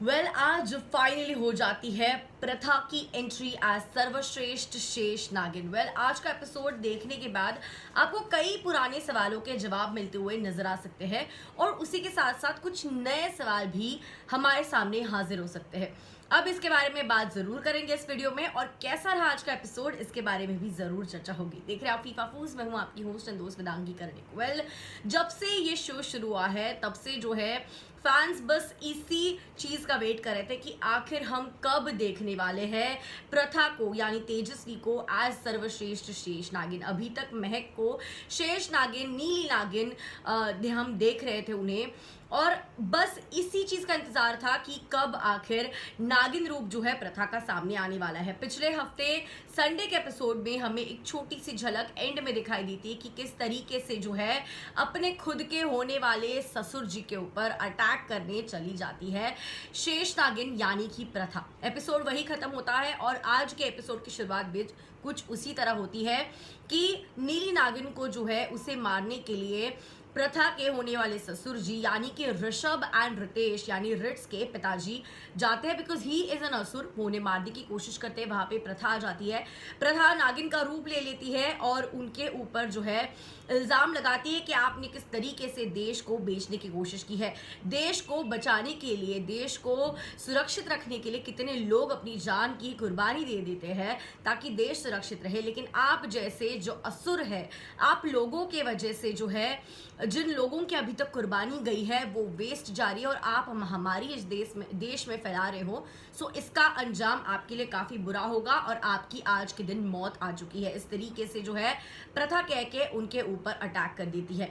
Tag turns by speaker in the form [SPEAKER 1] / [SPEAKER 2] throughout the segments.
[SPEAKER 1] आज फाइनली हो जाती है प्रथा की एंट्री एज सर्वश्रेष्ठ शेष नागिन। आज का एपिसोड देखने के बाद आपको कई पुराने सवालों के जवाब मिलते हुए नजर आ सकते हैं और उसी के साथ साथ कुछ नए सवाल भी हमारे सामने हाजिर हो सकते हैं। अब इसके बारे में बात जरूर करेंगे इस वीडियो में, और कैसा रहा आज का एपिसोड इसके बारे में भी जरूर चर्चा होगी। देख रहे हैं आप फीफा फूज, मैं हूं आपकी होस्ट एंड दोस्त वेदांगी कर्णिक। जब से ये शो शुरू हुआ है तब से जो है फैंस बस इसी चीज का वेट कर रहे थे कि आखिर हम कब देखने वाले हैं प्रथा को, यानी तेजस्वी को एज सर्वश्रेष्ठ शेष नागिन। अभी तक महक को शेष नागिन, नीली नागिन हम देख रहे थे उन्हें, और बस इसी चीज का इंतजार था कि कब आखिर नागिन रूप जो है प्रथा का सामने आने वाला है। पिछले हफ्ते संडे के एपिसोड में हमें एक छोटी सी झलक एंड में दिखाई दी थी कि किस तरीके से जो है अपने खुद के होने वाले ससुर जी के ऊपर अटैक करने चली जाती है शेष नागिन यानी कि प्रथा। एपिसोड वही खत्म होता है और आज के एपिसोड की शुरुआत भी कुछ उसी तरह होती है कि नीली नागिन को जो है उसे मारने के लिए प्रथा के होने वाले ससुर जी यानी कि ऋषभ एंड रितेश यानी रिट्स के पिताजी जाते हैं, बिकॉज ही इज एन असुर। वो उन्हें मारने की कोशिश करते हैं। वहां पे प्रथा आ जाती है। प्रथा नागिन का रूप ले लेती है और उनके ऊपर जो है इल्जाम लगाती है कि आपने किस तरीके से देश को बेचने की कोशिश की है। देश को बचाने के लिए, देश को सुरक्षित रखने के लिए कितने लोग अपनी जान की कुर्बानी दे देते हैं ताकि देश सुरक्षित रहे, लेकिन आप जैसे जो असुर है, आप लोगों के वजह से जो है जिन लोगों की अभी तक कुर्बानी गई है वो वेस्ट जा रही है और आप हमारी इस देश में फैला रहे हो। सो इसका अंजाम आपके लिए काफी बुरा होगा और आपकी आज के दिन मौत आ चुकी है। इस तरीके से जो है प्रथा कह के उनके ऊपर अटैक कर देती है।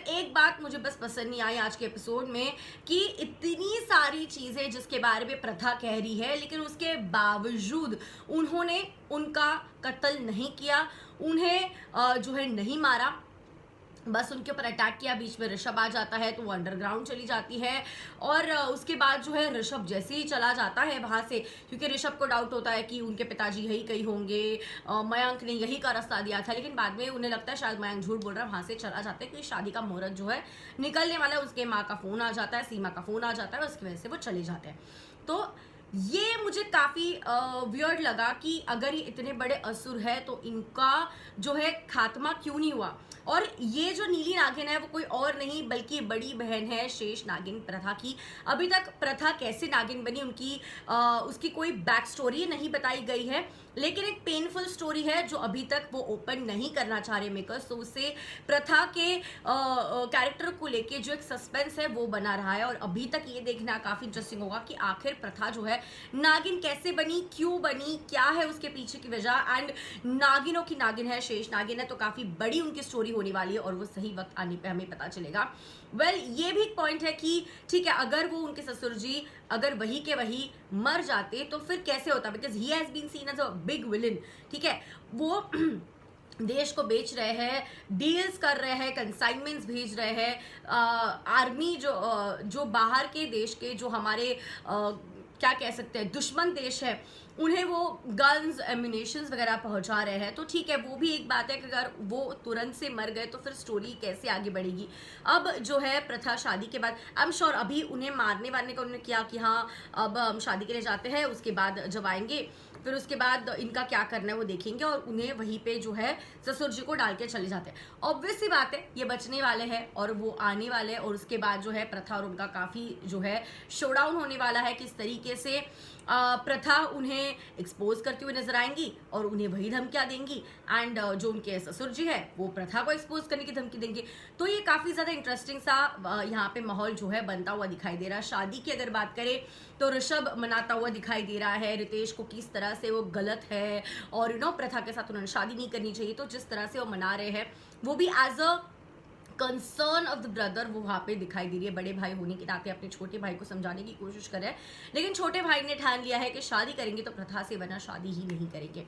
[SPEAKER 1] एक बात मुझे बस पसंद नहीं आई आज के एपिसोड में कि इतनी सारी चीजें जिसके बारे में प्रथा कह रही है, लेकिन उसके बावजूद उन्होंने उनका कत्ल नहीं किया, उन्हें जो है नहीं मारा, बस उनके ऊपर अटैक किया। बीच में ऋषभ आ जाता है तो वो अंडरग्राउंड चली जाती है और उसके बाद जो है ऋषभ जैसे ही चला जाता है वहां से, क्योंकि ऋषभ को डाउट होता है कि उनके पिताजी यही कहीं होंगे, मयंक ने यही का रास्ता दिया था, लेकिन बाद में उन्हें लगता है शायद मयंक झूठ बोल रहा है। वहां से चला जाता है क्योंकि शादी का मुहूर्त जो है निकलने वाला है। उसके माँ का फोन आ जाता है, सीमा का फोन आ जाता है, उसकी वजह से वो चले जाते हैं। तो ये मुझे काफी वियर्ड लगा कि अगर ये इतने बड़े असुर है तो इनका जो है खात्मा क्यों नहीं हुआ। और ये जो नीली नागिन है वो कोई और नहीं बल्कि बड़ी बहन है शेष नागिन प्रथा की। अभी तक प्रथा कैसे नागिन बनी उसकी कोई बैक स्टोरी नहीं बताई गई है, लेकिन एक पेनफुल स्टोरी है जो अभी तक वो ओपन नहीं करना चाह रहे मेकर्स। तो उससे प्रथा के कैरेक्टर को लेके जो एक सस्पेंस है वो बना रहा है और अभी तक ये देखना काफी इंटरेस्टिंग होगा कि आखिर प्रथा जो है नागिन कैसे बनी, क्यों बनी, क्या है उसके पीछे की वजह। एंड नागिनों की नागिन है, शेष नागिन है, तो काफी बड़ी उनकी स्टोरी होने वाली है और वो सही वक्त आने पे हमें पता चलेगा। ये भी एक पॉइंट है कि ठीक है, अगर वो उनके ससुर जी अगर वही के वही मर जाते तो फिर कैसे होता, because he has been seen as a big villain. ठीक है, वो देश को बेच रहे हैं, डील्स कर रहे हैं, कंसाइनमेंट्स भेज रहे हैं, आर्मी जो बाहर के देश के जो हमारे क्या कह सकते हैं दुश्मन देश है, उन्हें वो गन्स, एम्यूनेशंस वगैरह पहुंचा रहे हैं। तो ठीक है, वो भी एक बात है कि अगर वो तुरंत से मर गए तो फिर स्टोरी कैसे आगे बढ़ेगी। अब जो है प्रथा शादी के बाद, आई एम श्योर अभी उन्हें मारने वारने का उन्होंने किया कि हाँ अब हम शादी के लिए जाते हैं, उसके बाद जब आएंगे फिर उसके बाद इनका क्या करना है वो देखेंगे, और उन्हें वहीं पे जो है ससुर जी को डाल के चले जाते हैं। ऑब्वियस सी बात है ये बचने वाले हैं और वो आने वाले हैं, और उसके बाद जो है प्रथा और उनका काफी जो है शोडाउन होने वाला है। किस तरीके से प्रथा उन्हें एक्सपोज करती हुई नजर आएंगी और उन्हें वही धमकियां देंगी, एंड जो उनके ससुर जी है वो प्रथा को एक्सपोज करने की धमकी देंगे। तो ये काफी ज्यादा इंटरेस्टिंग सा यहाँ पे माहौल जो है बनता हुआ दिखाई दे रहा है। शादी की अगर बात करें तो ऋषभ मनाता हुआ दिखाई दे रहा है, रितेश को किस तरह से वो गलत है और प्रथा के साथ उन्होंने शादी नहीं करनी चाहिए, तो जिस तरह से वो मना रहे हैं वो भी as a concern of the brother वो वहां पे दिखाई दे रही है। बड़े भाई होने के नाते अपने छोटे भाई को समझाने की कोशिश कर रहे हैं, लेकिन छोटे भाई ने ठान लिया है कि शादी करेंगे तो प्रथा से वरना शादी ही नहीं करेंगे।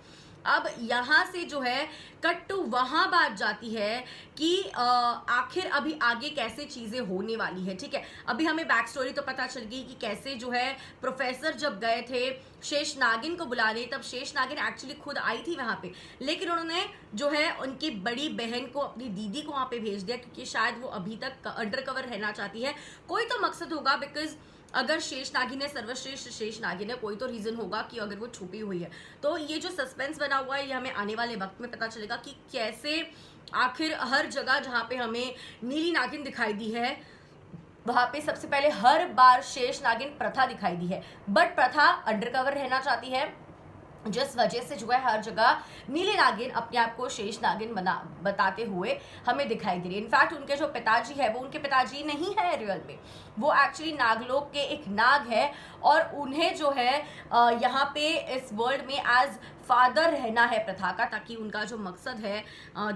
[SPEAKER 1] अब यहाँ से जो है कट टू वहां बात जाती है कि आखिर अभी आगे कैसे चीजें होने वाली है। ठीक है, अभी हमें बैक स्टोरी तो पता चल गई कि कैसे जो है प्रोफेसर जब गए थे शेष नागिन को बुलाने, तब शेष नागिन एक्चुअली खुद आई थी वहां पे, लेकिन उन्होंने जो है उनकी बड़ी बहन को, अपनी दीदी को वहां पे भेज दिया क्योंकि शायद वो अभी तक अंडर कवर रहना चाहती है। कोई तो मकसद होगा, बिकॉज अगर शेष नागिन है, सर्वश्रेष्ठ शेष नागिन है, कोई तो रीजन होगा कि अगर वो छुपी हुई है। तो ये जो सस्पेंस बना हुआ है, ये हमें आने वाले वक्त में पता चलेगा कि कैसे आखिर हर जगह जहाँ पे हमें नीली नागिन दिखाई दी है, वहां पे सबसे पहले हर बार शेष नागिन प्रथा दिखाई दी है। बट प्रथा अंडरकवर रहना चाहती है, जिस वजह से जो है हर जगह नीले नागिन अपने आप को शेष नागिन बताते हुए हमें दिखाई दे रही है। इनफैक्ट उनके जो पिताजी है वो उनके पिताजी नहीं है रियल में, वो एक्चुअली नागलोक के एक नाग है, और उन्हें जो है यहाँ पे इस वर्ल्ड में एज फादर रहना है प्रथा का, ताकि उनका जो मकसद है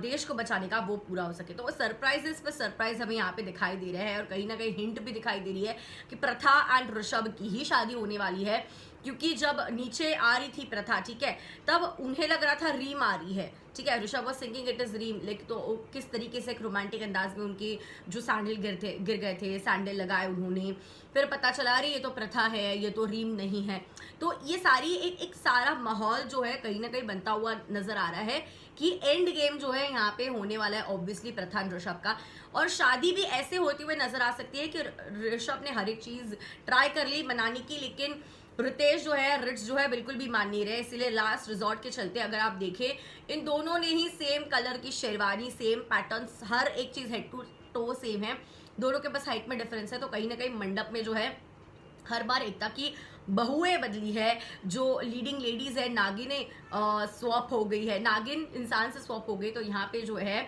[SPEAKER 1] देश को बचाने का वो पूरा हो सके। तो सरप्राइजेस पे सरप्राइज हमें यहाँ पे दिखाई दे रहे हैं, और कहीं ना कहीं हिंट भी दिखाई दे रही है कि प्रथा एंड ऋषभ की ही शादी होने वाली है। क्योंकि जब नीचे आ रही थी प्रथा, ठीक है, तब उन्हें लग रहा था रीम आ रही है, ठीक है, Rishabh was singing it is Reem, लेकिन तो किस तरीके से एक रोमांटिक अंदाज में उनकी जो सैंडल गिर गए थे, सैंडल लगाए उन्होंने, फिर पता चला अरे ये तो प्रथा है, ये तो रीम नहीं है। तो ये सारी एक सारा माहौल जो है कहीं ना कहीं बनता हुआ नजर आ रहा है कि एंड गेम जो है यहाँ पे होने वाला है ऑब्वियसली प्रथा एंड ऋषभ का, और शादी भी ऐसे होती हुए नजर आ सकती है कि ऋषभ ने हर एक चीज ट्राई कर ली मनाने की, लेकिन रितेश जो है, रिट्स जो है बिल्कुल भी मान नहीं रहे। इसीलिए लास्ट रिजॉर्ट के चलते अगर आप देखें इन दोनों ने ही सेम कलर की शेरवानी, सेम पैटर्न्स, हर एक चीज हेड टू टो सेम है, दोनों के पास हाइट में डिफरेंस है। तो कहीं ना कहीं मंडप में जो है हर बार एकता की बहुएं बदली है, जो लीडिंग लेडीज है नागिन स्वॉप हो गई है, नागिन इंसान से स्वॉप हो गई। तो यहाँ पे जो है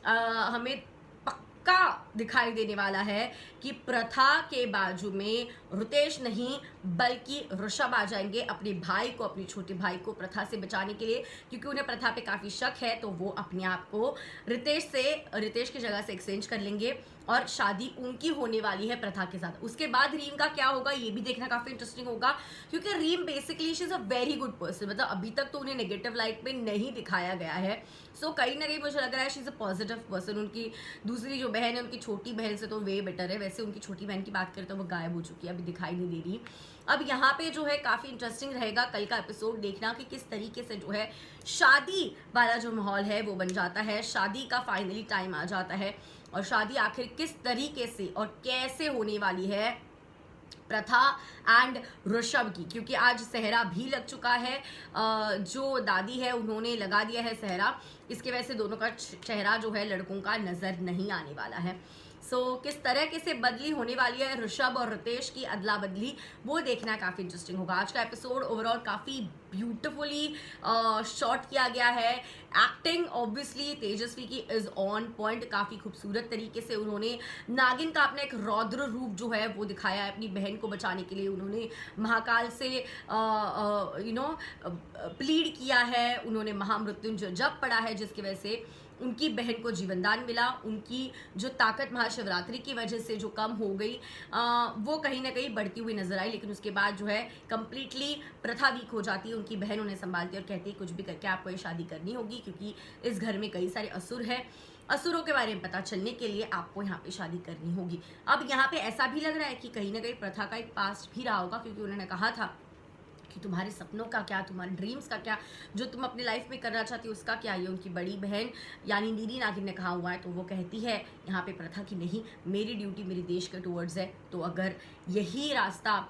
[SPEAKER 1] हमें पक्का दिखाई देने वाला है कि प्रथा के बाजू में रितेश नहीं बल्कि ऋषभ आ जाएंगे अपने भाई को, अपने छोटे भाई को प्रथा से बचाने के लिए, क्योंकि उन्हें प्रथा पे काफी शक है। तो वो अपने आप को रितेश की जगह से एक्सचेंज कर लेंगे और शादी उनकी होने वाली है प्रथा के साथ। उसके बाद रीम का क्या होगा ये भी देखना काफी इंटरेस्टिंग होगा, क्योंकि Reem basically she is a very good person, मतलब अभी तक तो उन्हें नेगेटिव लाइट में नहीं दिखाया गया है। सो कहीं ना कहीं मुझे लग रहा है she is a positive person. उनकी दूसरी जो बहन है, उनकी छोटी बहन से तो वे बेटर है। वैसे उनकी छोटी बहन की बात करें तो वो गायब हो चुकी है, अभी दिखाई नहीं दे रही। अब यहाँ पे जो है काफी इंटरेस्टिंग रहेगा कल का एपिसोड देखना कि किस तरीके से जो है शादी वाला जो माहौल है वो बन जाता है, शादी का फाइनली टाइम आ जाता है, और शादी आखिर किस तरीके से और कैसे होने वाली है प्रथा एंड ऋषभ की। क्योंकि आज सेहरा भी लग चुका है, जो दादी है उन्होंने लगा दिया है सेहरा, इसके वजह से दोनों का चेहरा जो है लड़कों का नजर नहीं आने वाला है। किस तरह के से बदली होने वाली है ऋषभ और रितेश की अदला बदली, वो देखना काफी इंटरेस्टिंग होगा। आज का एपिसोड ओवरऑल काफी ब्यूटिफुली शॉट किया गया है। एक्टिंग ऑब्वियसली तेजस्वी की इज ऑन पॉइंट, काफी खूबसूरत तरीके से उन्होंने नागिन का अपना एक रौद्र रूप जो है वो दिखाया है। अपनी बहन को बचाने के लिए उन्होंने महाकाल से प्लीड किया है, उन्होंने महामृत्युंजय जप पढ़ा है, जिसकी वजह से उनकी बहन को जीवनदान मिला। उनकी जो ताकत महाशिवरात्रि की वजह से जो कम हो गई वो कहीं ना कहीं बढ़ती हुई नजर आई, लेकिन उसके बाद जो है कंप्लीटली प्रथा वीक हो जाती है। उनकी बहन उन्हें संभालती है और कहती है कुछ भी करके आपको ये शादी करनी होगी, क्योंकि इस घर में कई सारे असुर हैं, असुरों के बारे में पता चलने के लिए आपको यहाँ पे शादी करनी होगी। अब यहाँ पे ऐसा भी लग रहा है कि कहीं ना कहीं प्रथा का एक पास्ट भी रहा होगा, क्योंकि उन्होंने कहा था कि तुम्हारे सपनों का क्या, तुम्हारे ड्रीम्स का क्या, जो तुम अपनी लाइफ में करना चाहती हो उसका क्या। ये उनकी बड़ी बहन यानी नीली नागिन ने कहा हुआ है। तो वो कहती है यहाँ पे प्रथा की नहीं, मेरी ड्यूटी मेरे देश के टूवर्ड्स है, तो अगर यही रास्ता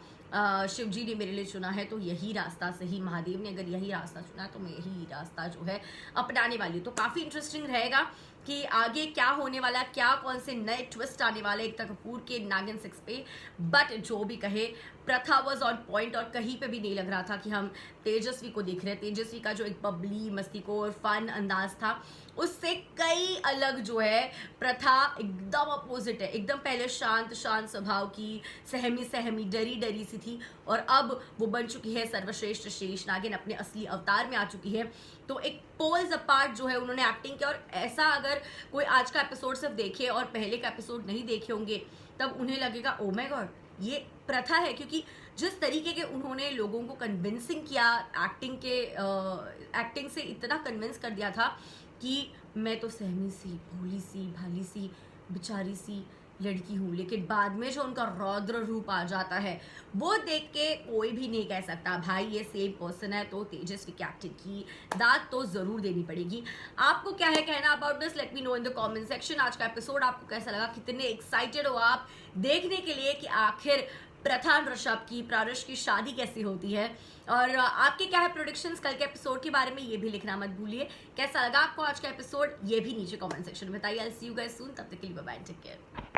[SPEAKER 1] शिव जी ने मेरे लिए चुना है तो यही रास्ता सही, महादेव ने अगर यही रास्ता चुना है तो मैं यही रास्ता जो है अपनाने वाली हूँ। तो काफ़ी इंटरेस्टिंग रहेगा कि आगे क्या होने वाला, क्या कौन से नए ट्विस्ट आने वाले एकता कपूर के नागिन 6 पे। बट जो भी कहे प्रथा वॉज ऑन पॉइंट, और कहीं पे भी नहीं लग रहा था कि हम तेजस्वी को देख रहे हैं। तेजस्वी का जो एक बबली मस्तीखोर फन अंदाज था उससे कई अलग जो है प्रथा एकदम अपोजिट है। एकदम पहले शांत स्वभाव की, सहमी डरी डरी सी थी, और अब वो बन चुकी है सर्वश्रेष्ठ शेष नागिन, अपने असली अवतार में आ चुकी है। तो एक पोल्स अपार्ट जो है उन्होंने एक्टिंग किया। और ऐसा अगर कोई आज का एपिसोड सिर्फ देखे और पहले का एपिसोड नहीं देखे होंगे तब उन्हें लगेगा ओ माय गॉड ये प्रथा है, क्योंकि जिस तरीके के उन्होंने लोगों को कन्विंसिंग किया एक्टिंग से इतना कन्विंस कर दिया था कि मैं तो सहमी सी, भोली सी, भाली सी, बेचारी सी लड़की हूँ, लेकिन बाद में जो उनका रौद्र रूप आ जाता है वो देख के कोई भी नहीं कह सकता भाई ये सेम पर्सन है। तो तेजस्वी की एक्टिंग की दाद तो जरूर देनी पड़ेगी। आपको क्या है कहना about this, let me know in the comment section. आज का एपिसोड आपको कैसा लगा, कितने एक्साइटेड हो आप देखने के लिए कि आखिर प्रथा ऋषभ की, प्रारुष की शादी कैसी होती है, और आपके क्या है प्रोडिक्शंस कल के एपिसोड के बारे में, ये भी लिखना मत भूलिए। कैसा लगा आपको आज का एपिसोड, ये भी नीचे कमेंट सेक्शन में बताइए। आई सी यू गाइस सून, तब तक के लिए बाय बाय, टेक केयर।